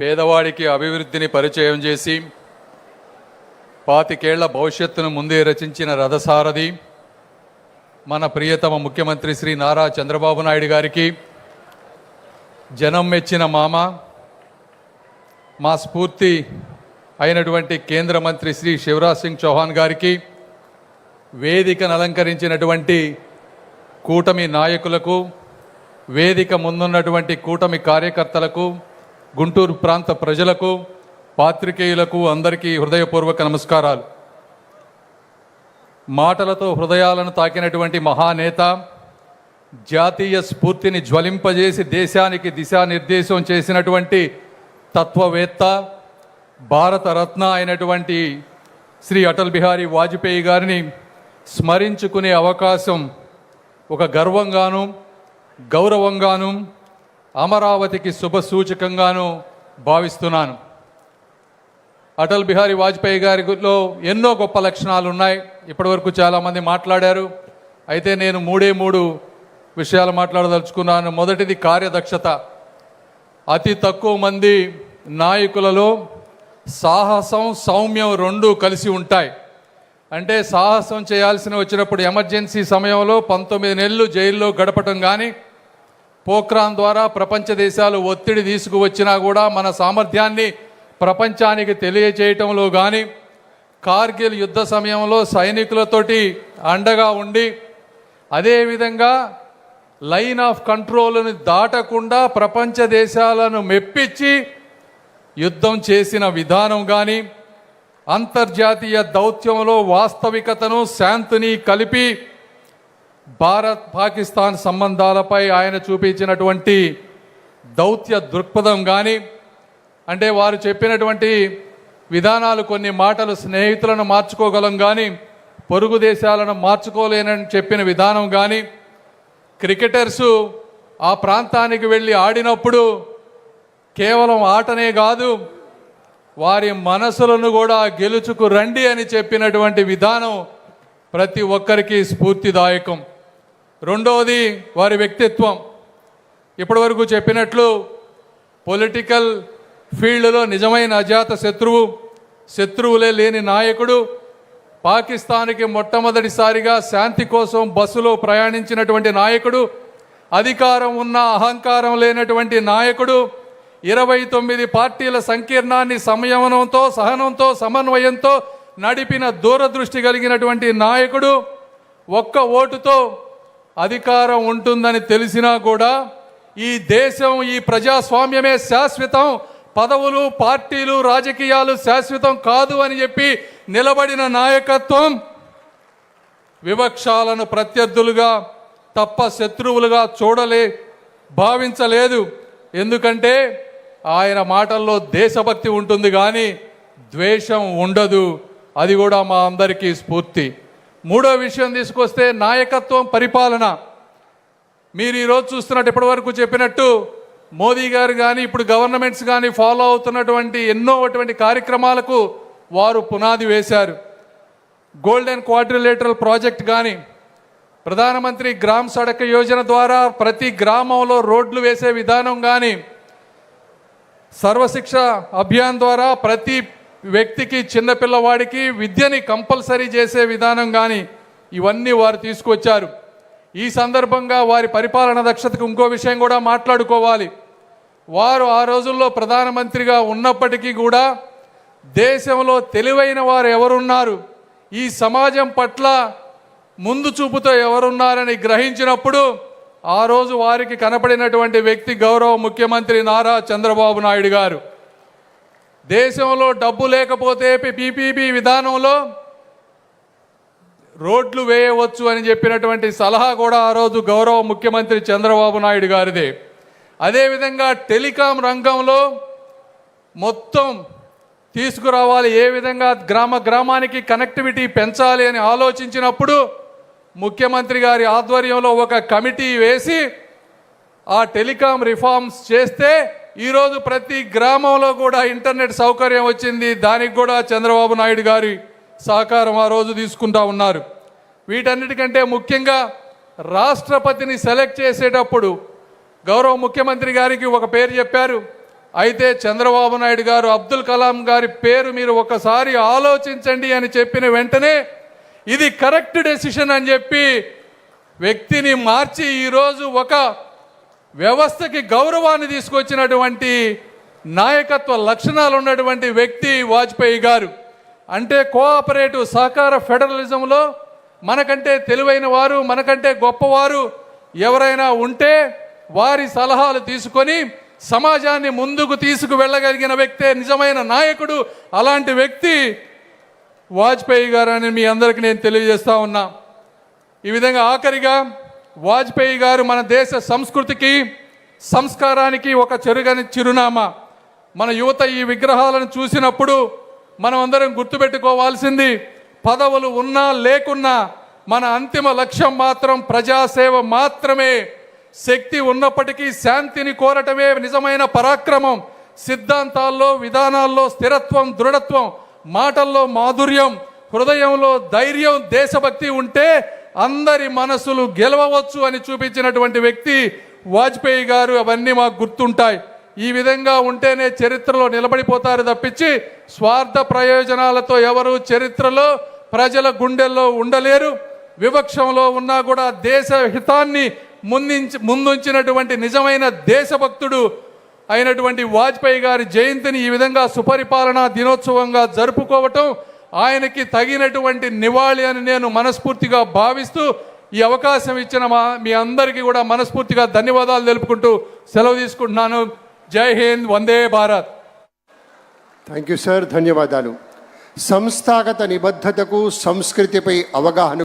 పేదవాడికి అభివృద్ధిని పరిచయం చేసి 25 ఏళ్ల భవిష్యత్తును ముందే రచించిన రథసారథి మన ప్రియతమ ముఖ్యమంత్రి శ్రీ నారా చంద్రబాబు నాయుడు గారికి, జనం మెచ్చిన మామ, మా స్ఫూర్తి అయినటువంటి కేంద్ర మంత్రి శ్రీ శివరాజ్ సింగ్ చౌహాన్ గారికి, వేదికను అలంకరించినటువంటి కూటమి నాయకులకు, వేదిక ముందున్నటువంటి కూటమి కార్యకర్తలకు, గుంటూరు ప్రాంత ప్రజలకు, పాత్రికేయులకు అందరికీ హృదయపూర్వక నమస్కారాలు. మాటలతో హృదయాలను తాకినటువంటి మహానేత, జాతీయ స్ఫూర్తిని జ్వలింపజేసి దేశానికి దిశానిర్దేశం చేసినటువంటి తత్వవేత్త, భారతరత్న అయినటువంటి శ్రీ అటల్ బిహారీ వాజ్పేయి గారిని స్మరించుకునే అవకాశం ఒక గర్వంగాను, గౌరవంగాను, అమరావతికి శుభసూచకంగాను భావిస్తున్నాను. అటల్ బిహారీ వాజ్పేయి గారిలో ఎన్నో గొప్ప లక్షణాలు ఉన్నాయి. ఇప్పటివరకు చాలామంది మాట్లాడారు. అయితే నేను మూడు విషయాలు మాట్లాడదలుచుకున్నాను. మొదటిది కార్యదక్షత. అతి తక్కువ మంది నాయకులలో సాహసం, సౌమ్యం రెండూ కలిసి ఉంటాయి. అంటే సాహసం చేయాల్సిన వచ్చినప్పుడు ఎమర్జెన్సీ సమయంలో 19 నెలలు జైల్లో గడపటం కానీ, పోఖ్రాన్ ద్వారా ప్రపంచ దేశాలు ఒత్తిడి తీసుకువచ్చినా కూడా మన సామర్థ్యాన్ని ప్రపంచానికి తెలియజేయటంలో కానీ, కార్గిల్ యుద్ధ సమయంలో సైనికులతోటి అండగా ఉండి, అదేవిధంగా లైన్ ఆఫ్ కంట్రోల్ని దాటకుండా ప్రపంచ దేశాలను మెప్పించి యుద్ధం చేసిన విధానం కానీ, అంతర్జాతీయ దౌత్యంలో వాస్తవికతను, శాంతిని కలిపి భారత్ పాకిస్తాన్ సంబంధాలపై ఆయన చూపించినటువంటి దౌత్య దృక్పథం కానీ, అంటే వారు చెప్పినటువంటి విధానాలు, కొన్ని మాటలు స్నేహితులను మార్చుకోగలం కానీ పొరుగు దేశాలను మార్చుకోలేనని చెప్పిన విధానం కానీ, క్రికెటర్సు ఆ ప్రాంతానికి వెళ్ళి ఆడినప్పుడు కేవలం ఆటనే కాదు, వారి మనసులను కూడా గెలుచుకు రండి అని చెప్పినటువంటి విధానం ప్రతి ఒక్కరికి స్ఫూర్తిదాయకం. రెండవది వారి వ్యక్తిత్వం. ఇప్పటివరకు చెప్పినట్లు పొలిటికల్ ఫీల్డ్లో నిజమైన అజాత శత్రువులే లేని నాయకుడు, పాకిస్తాన్కి మొట్టమొదటిసారిగా శాంతి కోసం బస్సులో ప్రయాణించినటువంటి నాయకుడు, అధికారం ఉన్న అహంకారం లేనటువంటి నాయకుడు, 29 పార్టీల సంకీర్ణాన్ని సంయమనంతో, సహనంతో, సమన్వయంతో నడిపిన దూరదృష్టి కలిగినటువంటి నాయకుడు, ఒక్క ఓటుతో అధికారం ఉంటుందని తెలిసినా కూడా ఈ దేశం, ఈ ప్రజాస్వామ్యమే శాశ్వతం, పదవులు, పార్టీలు, రాజకీయాలు శాశ్వతం కాదు అని చెప్పి నిలబడిన నాయకత్వం, వివక్షాలను ప్రత్యర్థులుగా తప్ప శత్రువులుగా భావించలేదు. ఎందుకంటే ఆయన మాటల్లో దేశభక్తి ఉంటుంది కానీ ద్వేషం ఉండదు. అది కూడా మా అందరికీ స్ఫూర్తి. మూడో విషయం తీసుకొస్తే నాయకత్వం, పరిపాలన. మీరు ఈరోజు చూస్తున్నట్టు, ఇప్పటివరకు చెప్పినట్టు మోదీ గారు కానీ, ఇప్పుడు గవర్నమెంట్స్ కానీ ఫాలో అవుతున్నటువంటి ఎన్నో కార్యక్రమాలకు వారు పునాది వేశారు. గోల్డెన్ క్వాడ్రిలేటరల్ ప్రాజెక్ట్ కానీ, ప్రధానమంత్రి గ్రామ్ సడక్ యోజన ద్వారా ప్రతి గ్రామంలో రోడ్లు వేసే విధానం కానీ, సర్వశిక్ష అభియాన్ ద్వారా ప్రతి వ్యక్తికి, చిన్నపిల్లవాడికి విద్యని కంపల్సరీ చేసే విధానం కానీ, ఇవన్నీ వారు తీసుకొచ్చారు. ఈ సందర్భంగా వారి పరిపాలన దక్షతకు ఇంకో విషయం కూడా మాట్లాడుకోవాలి. వారు ఆ రోజుల్లో ప్రధానమంత్రిగా ఉన్నప్పటికీ కూడా దేశంలో తెలివైన వారు ఎవరున్నారు, ఈ సమాజం పట్ల ముందు చూపుతో ఎవరున్నారని గ్రహించినప్పుడు ఆ రోజు వారికి కనపడినటువంటి వ్యక్తి గౌరవ ముఖ్యమంత్రి నారా చంద్రబాబు నాయుడు గారు. దేశంలో డబ్బు లేకపోతే పీపీపీ విధానంలో రోడ్లు వేయవచ్చు అని చెప్పినటువంటి సలహా కూడా ఆ రోజు గౌరవ ముఖ్యమంత్రి చంద్రబాబు నాయుడు గారిదే. అదేవిధంగా టెలికాం రంగంలో మొత్తం తీసుకురావాలి, ఏ విధంగా గ్రామానికి కనెక్టివిటీ పెంచాలి అని ఆలోచించినప్పుడు ముఖ్యమంత్రి గారి ఆధ్వర్యంలో ఒక కమిటీ వేసి ఆ టెలికాం రిఫార్మ్స్ చేస్తే ఈరోజు ప్రతి గ్రామంలో కూడా ఇంటర్నెట్ సౌకర్యం వచ్చింది. దానికి కూడా చంద్రబాబు నాయుడు గారి సహకారం ఆ రోజు తీసుకుంటా ఉన్నారు. వీటన్నిటికంటే ముఖ్యంగా రాష్ట్రపతిని సెలెక్ట్ చేసేటప్పుడు గౌరవ ముఖ్యమంత్రి గారికి ఒక పేరు చెప్పారు, అయితే చంద్రబాబు నాయుడు గారు అబ్దుల్ కలాం గారి పేరు మీరు ఒకసారి ఆలోచించండి అని చెప్పిన వెంటనే ఇది కరెక్ట్ డెసిషన్ అని చెప్పి వ్యక్తిని మార్చి ఈరోజు ఒక వ్యవస్థకి గౌరవాన్ని తీసుకొచ్చినటువంటి నాయకత్వ లక్షణాలు ఉన్నటువంటి వ్యక్తి వాజ్పేయి గారు. అంటే కోఆపరేటివ్ సహకార ఫెడరలిజంలో మనకంటే తెలివైన వారు, మనకంటే గొప్పవారు ఎవరైనా ఉంటే వారి సలహాలు తీసుకొని సమాజాన్ని ముందుకు తీసుకు వెళ్ళగలిగిన వ్యక్తే నిజమైన నాయకుడు. అలాంటి వ్యక్తి వాజ్పేయి గారు అని మీ అందరికీ నేను తెలియజేస్తా ఉన్నా. ఈ విధంగా ఆఖరిగా వాజ్పేయి గారు మన దేశ సంస్కృతికి సంస్కారానికి ఒక చెరుగని చిరునామా. మన యువత ఈ విగ్రహాలను చూసినప్పుడు మనం అందరం గుర్తుపెట్టుకోవాల్సింది పదవులు ఉన్నా లేకున్నా మన అంతిమ లక్ష్యం మాత్రం ప్రజాసేవ మాత్రమే. శక్తి ఉన్నప్పటికీ శాంతిని కోరటమే నిజమైన పరాక్రమం. సిద్ధాంతాల్లో విధానాల్లో స్థిరత్వం, దృఢత్వం, మాటల్లో మాధుర్యం, హృదయంలో ధైర్యం, దేశభక్తి ఉంటే అందరి మనసులు గెలవవచ్చు అని చూపించినటువంటి వ్యక్తి వాజ్పేయి గారు. అవన్నీ మాకు గుర్తుంటాయి. ఈ విధంగా ఉంటేనే చరిత్రలో నిలబడిపోతారు తప్పించి స్వార్థ ప్రయోజనాలతో ఎవరు చరిత్రలో ప్రజల గుండెల్లో ఉండలేరు. వివక్షంలో ఉన్నా కూడా దేశ హితాన్ని ముందుంచినటువంటి నిజమైన దేశభక్తుడు అయినటువంటి వాజ్పేయి గారి జయంతిని ఈ విధంగా సుపరిపాలనా దినోత్సవంగా జరుపుకోవటం ఆయనకి తగినటువంటి నివాళి అని నేను మనస్ఫూర్తిగా భావిస్తూ ఈ అవకాశం ఇచ్చిన మీ అందరికీ కూడా మనస్ఫూర్తిగా ధన్యవాదాలు తెలుపుకుంటూ సెలవు తీసుకుంటున్నాను. జై Hind, Vande Bharat. Thank you sir, ధన్యవాదాలు. సంస్థాగత నిబద్ధతకు సంస్కృతిపై అవగాహన